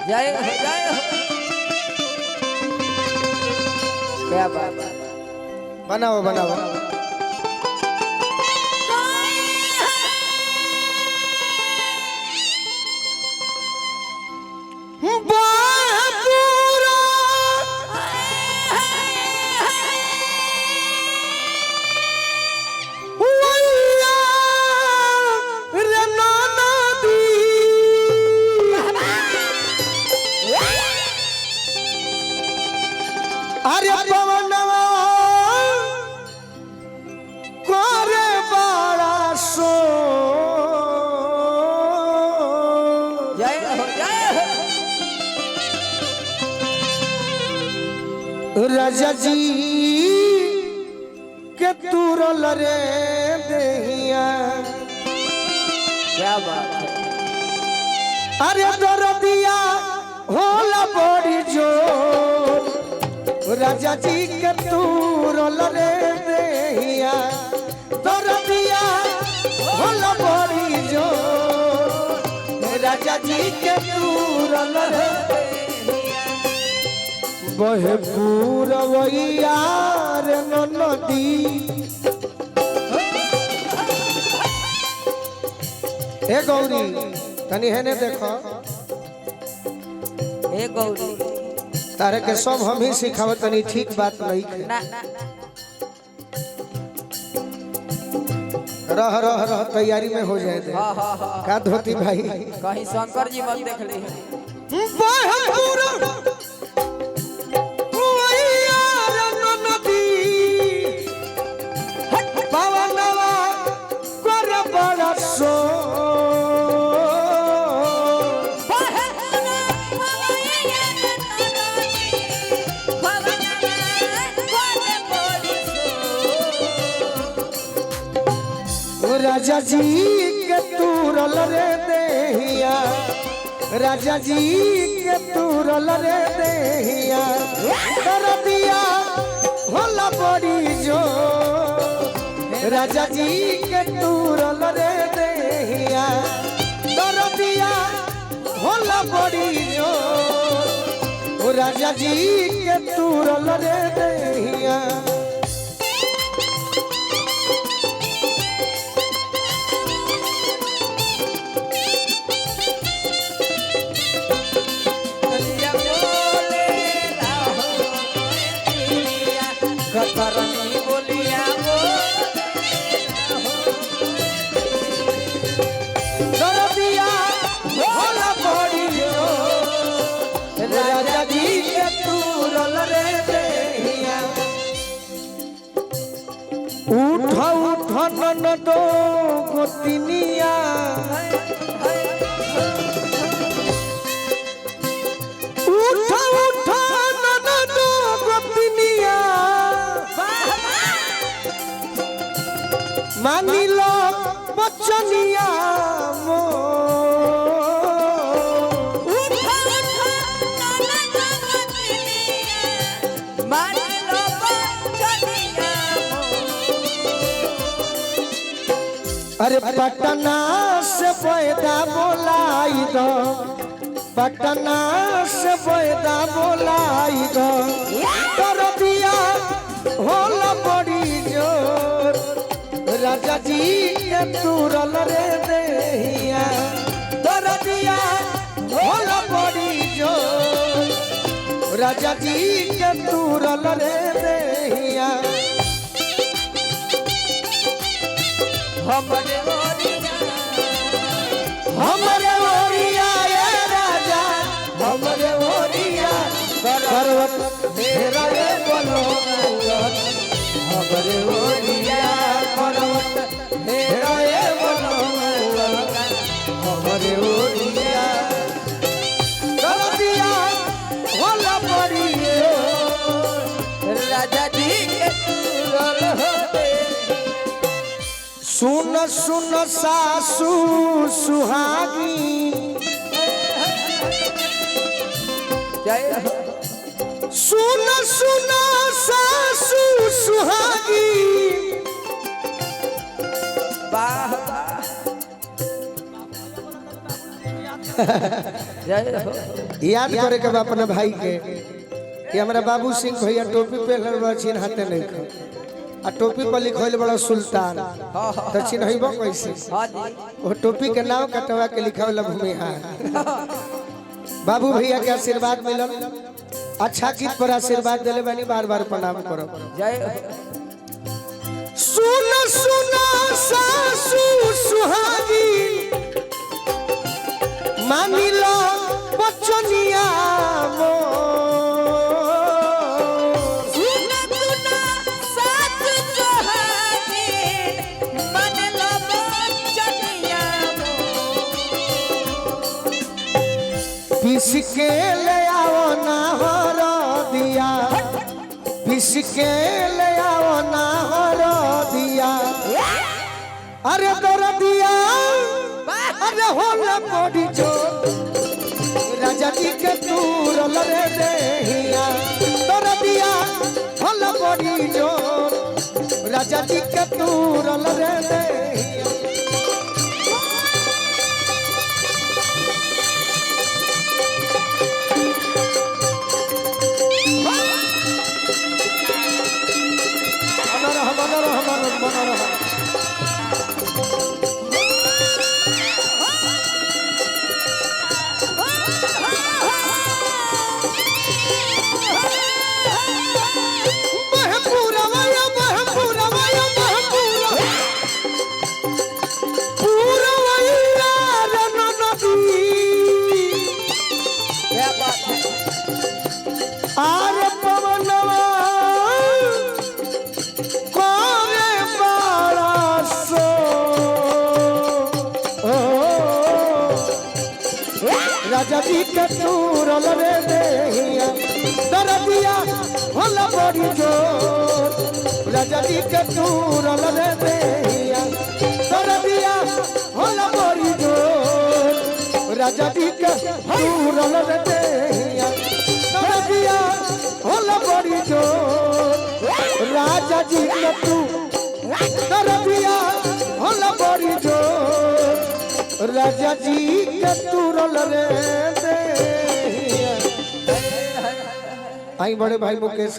जय हो जय हो। क्या बात है। बनाओ बनाओ अरे पवनवा करे बड़ा सो जय हो जय हो। राजा जी के तुरल रे देहिया क्या बात है। अरे दरदिया होला बड़ी जोर राजा जी के तुरल रे देहिया दरदिया होला बड़ी जोर राजा जी के तुरल रे बहे पूरवैया रे नदी हे गौरी तनी हेने देखो ए गौरी तारे के सब हम ही सिखावत तनी ठीक बात नहीं है ना रह रह रह तैयारी में हो जाए दे हाँ हाँ हाँ। का धोती भाई कहीं शंकर जी मत देख ली राजा जी के तुरल रे देहिया राजा जी के तुरल रे देहिया दरदिया होला बड़ी जो राजा जी के तुरल रे देहिया दरदिया होला बड़ी जो राजा जी के तुरल रे देहिया कतरनी बोलिया दरदिया होला बड़ी जो राजा जी के तुरल रे देहिया उठ उठ ननदो गोतिनिया उठ उठ ननदो गोतिनिया मानिलो बचनिया मो अरे पटना से पैदा बोलाई दो पटना से पैदा बोलाई दो दरदिया होला बड़ी जोर राजा जी के तुरल रे देहिया दरदिया होला बड़ी जोर राजा जी के तुरल रे देहिया हमरे ओरिया हमरे ओरिया ये राजा हमरे ओरिया पर्वत मेरा ये बोलो हमरे ओरिया पर्वत मेरा ये बोलो हमरे ओरिया दरदिया होला बड़ी राजा जी के तुरल होते। सुन सुन सासू सुहागी जय हो। सुन सुन सासू सुहागी वाह वाह जय हो याद करे के बा अपने भाई के कि हमारा बाबू सिंह भैया टोपी पहनल बा चिन्हते नहीं खा आ टोपी पर लिखल बड़ा सुल्तान तो चिन्हइबो कैसे हाँ जी वो टोपी के नाम कटवा के लिखावला भूमिहार बाबू भैया के आशीर्वाद मिलल अच्छा गीत पर आशीर्वाद दिले बानी बार बार प्रणाम करो जय हो सुन सुना सासू सुहागी मानी लो बचनिया मो पिस के ले आओ ना हर दिया पिस के ले आओ ना हर दिया अरे दर दिया अरे होला बड़ी जो राजा जी के तूरल रे देहिया दर दिया होला बड़ी जो राजा जी के तूरल रे देहिया आरे पवनवा कोरे बारासो राजा जी के तूरल रे देहिया दरदिया होला बड़ी जोर राजा जी के तूरल रे देहिया दरदिया होला बड़ी जोर राजा जी के तूरल रे देहिया दरदिया होला बड़ी जोर राजा जी के तू दरदिया होला बड़ी जोर राजा जी के तूरल रे देहिया आई बड़े भाई मुकेश